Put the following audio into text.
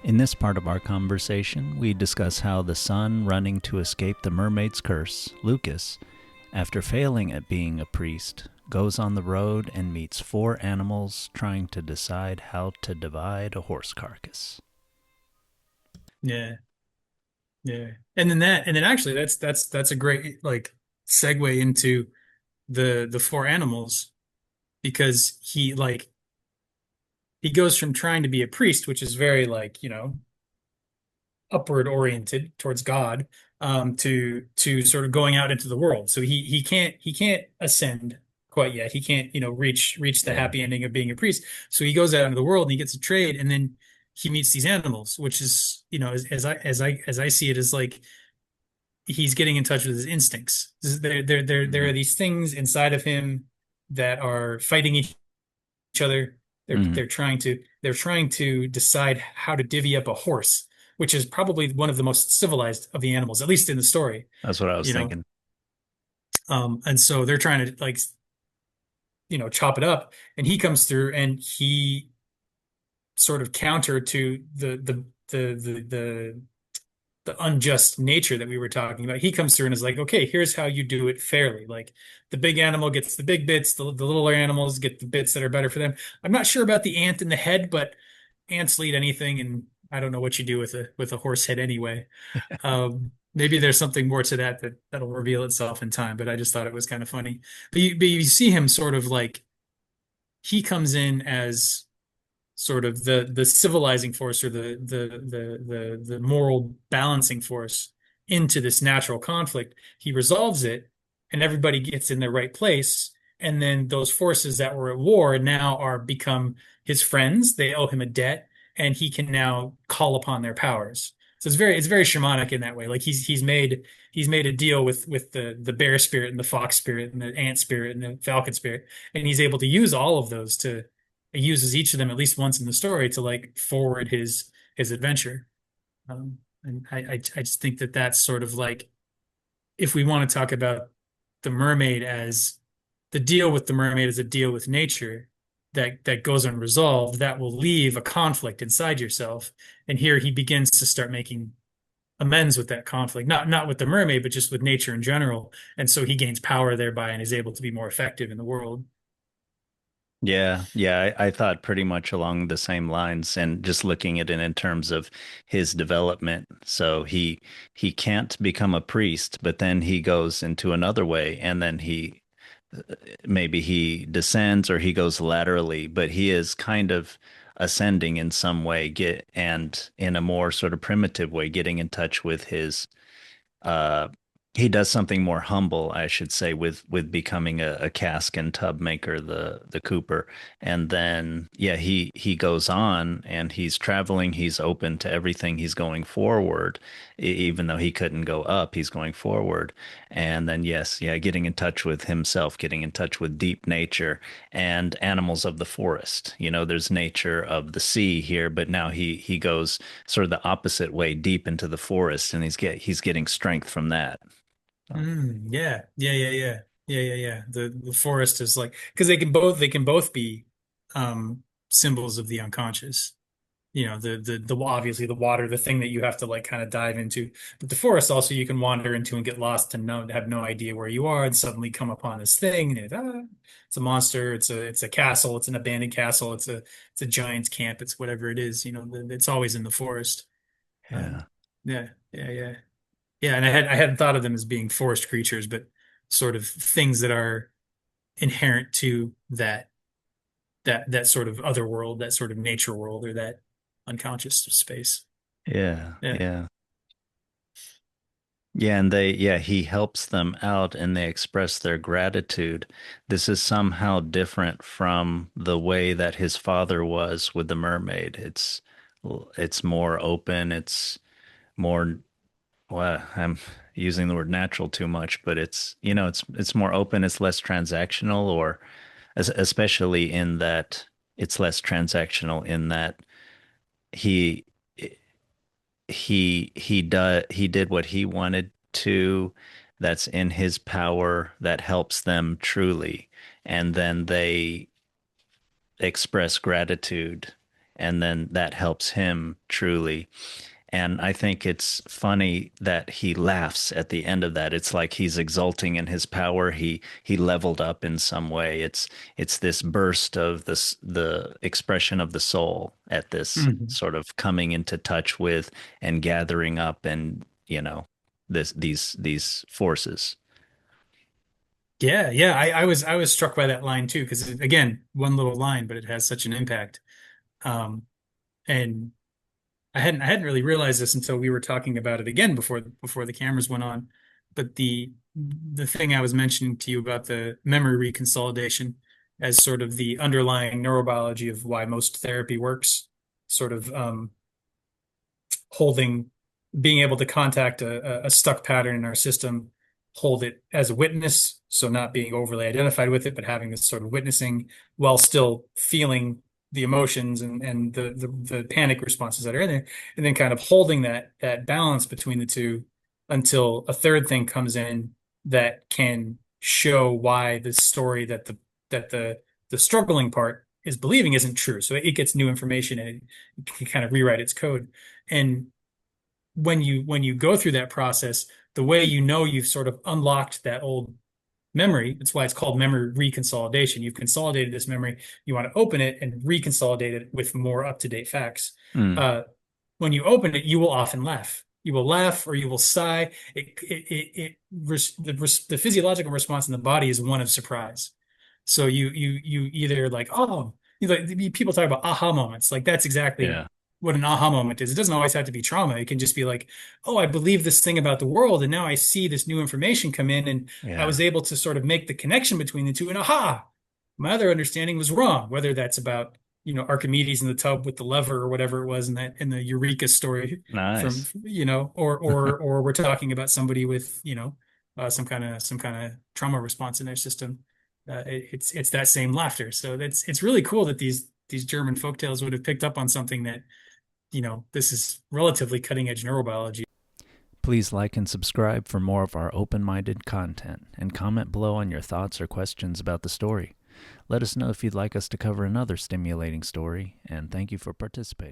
In this part of our conversation, we discuss how the son running to escape the mermaid's curse, Lucas, after failing at being a priest, goes on the road and meets four animals trying to decide how to divide a horse carcass. Yeah, yeah. And then actually that's a great like segue into the four animals because he goes from trying to be a priest, which is very upward oriented towards God, to sort of going out into the world. So he can't ascend quite yet. He can't, reach the Yeah. happy ending of being a priest. So he goes out into the world and he gets a trade, and then he meets these animals, which is, as I see it, is like he's getting in touch with his instincts. There Mm-hmm. are these things inside of him that are fighting each other. They're Mm-hmm. they're trying to they're trying to decide how to divvy up a horse, which is probably one of the most civilized of the animals, at least in the story, That's what I was you know. thinking. And so they're trying to chop it up, and he comes through and he sort of counter to the unjust nature that we were talking about. He comes through and is like, okay, here's how you do it fairly. Like the big animal gets the big bits, the little animals get the bits that are better for them. I'm not sure about the ant in the head, but ants lead anything, and I don't know what you do with a horse head anyway. Maybe there's something more to that'll reveal itself in time, but I just thought it was kind of funny. But you see him sort of like he comes in as sort of the civilizing force or the moral balancing force into this natural conflict. He resolves it, and everybody gets in their right place. And then those forces that were at war now are become his friends. They owe him a debt, and he can now call upon their powers. So it's very shamanic in that way. Like he's made a deal with the bear spirit and the fox spirit and the ant spirit and the falcon spirit, and he's able to use all of those to he uses each of them at least once in the story to like forward his adventure. And I just think that that's sort of like if we want to talk about the mermaid as the deal with the mermaid as a deal with nature that goes unresolved, that will leave a conflict inside yourself. And here he begins to start making amends with that conflict, not with the mermaid, but just with nature in general. And so he gains power thereby and is able to be more effective in the world. Yeah, yeah, I thought pretty much along the same lines, and just looking at it in terms of his development. So he can't become a priest, but then he goes into another way, and then maybe he descends or he goes laterally, but he is kind of ascending in some way, get and in a more sort of primitive way, getting in touch with his uh he does something more humble, I should say, with becoming a cask and tub maker, the cooper. And then yeah, he goes on and he's traveling, he's open to everything, he's going forward. Even though he couldn't go up, he's going forward. And then yes, yeah, getting in touch with himself, getting in touch with deep nature and animals of the forest. There's nature of the sea here, but now he goes sort of the opposite way, deep into the forest, and he's getting strength from that. So, Yeah, yeah, yeah, yeah, yeah, yeah, yeah. The forest is like because they can both be symbols of the unconscious. The obviously the water, the thing that you have to like kind of dive into. But the forest also you can wander into and get lost and have no idea where you are and suddenly come upon this thing and it's a monster, it's a castle, it's an abandoned castle, it's a giant's camp, it's whatever it is, it's always in the forest. Um, yeah. yeah, yeah, yeah. Yeah, and I hadn't thought of them as being forest creatures, but sort of things that are inherent to that sort of other world, that sort of nature world, or that unconscious space. Yeah. Yeah. Yeah. Yeah, and he helps them out and they express their gratitude. This is somehow different from the way that his father was with the mermaid. It's more open, it's more, well, I'm using the word natural too much, but it's more open, it's less transactional, or especially in that it's less transactional in that he he did what he wanted to, that's in his power, that helps them truly, and then they express gratitude, and then that helps him truly. And I think it's funny that he laughs at the end of that. It's like he's exulting in his power. He leveled up in some way. It's this burst of the expression of the soul at this Mhm. sort of coming into touch with and gathering up and, these forces. Yeah, yeah. I was struck by that line too, because again, one little line, but it has such an impact. Um, and I hadn't really realized this until we were talking about it again before the cameras went on. But the thing I was mentioning to you about the memory reconsolidation as sort of the underlying neurobiology of why most therapy works, sort of holding, being able to contact a stuck pattern in our system, hold it as a witness, so not being overly identified with it, but having this sort of witnessing while still feeling the emotions and the panic responses that are in there, and then kind of holding that balance between the two until a third thing comes in that can show why the story that the struggling part is believing isn't true. So it gets new information and it can kind of rewrite its code. And when you go through that process, the way you know you've sort of unlocked that old memory, that's why it's called memory reconsolidation. You've consolidated this memory, you want to open it and reconsolidate it with more up-to-date facts. Mm, Uh, when you open it, you will often laugh. You will laugh or you will sigh. The physiological response in the body is one of surprise. So you either like, oh, people talk about aha moments. Like that's exactly yeah. what an aha moment is. It doesn't always have to be trauma. It can just be like, oh, I believe this thing about the world, and now I see this new information come in, and I Yeah. was able to sort of make the connection between the two. And aha, my other understanding was wrong. Whether that's about Archimedes in the tub with the lever or whatever it was in the Eureka story from Nice. or we're talking about somebody with some kind of trauma response in their system. It's that same laughter. So it's really cool that these German folktales would have picked up on something that this is relatively cutting edge neurobiology. Please like and subscribe for more of our open minded content and comment below on your thoughts or questions about the story. Let us know if you'd like us to cover another stimulating story, and thank you for participating.